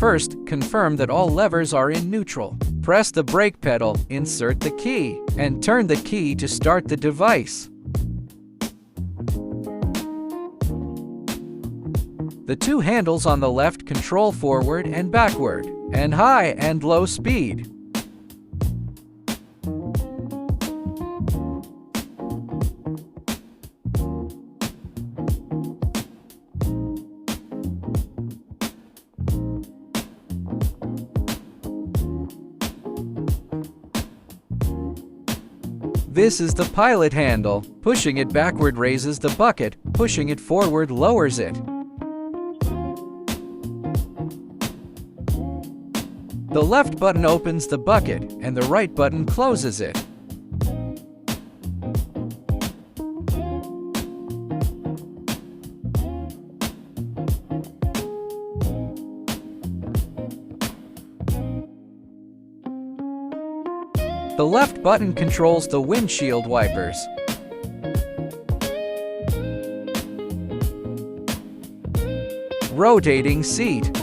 First, confirm that all levers are in neutral. Press the brake pedal, insert the key, and turn the key to start the device. The two handles on the left control forward and backward, and high and low speed. This is the pilot handle. Pushing it backward raises the bucket, pushing it forward lowers it. The left button opens the bucket, and the right button closes it. The left button controls the windshield wipers. Rotating seat.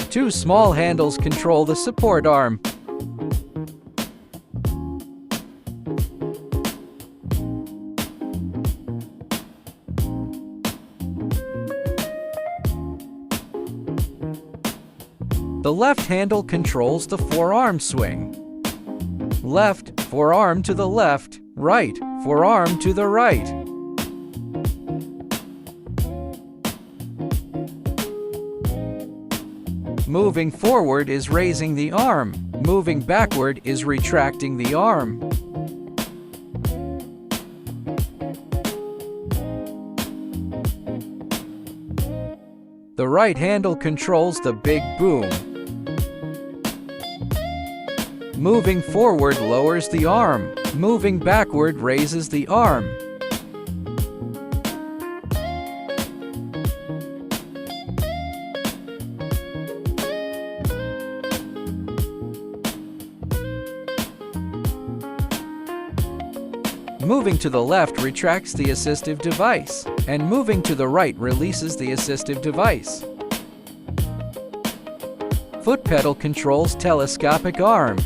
Two small handles control the support arm. The left handle controls the forearm swing. Left forearm to the left, right forearm to the right. Moving forward is raising the arm. Moving backward is retracting the arm. The right handle controls the big boom. Moving forward lowers the arm. Moving backward raises the arm. Moving to the left retracts the assistive device, and moving to the right releases the assistive device. Foot pedal controls telescopic arm.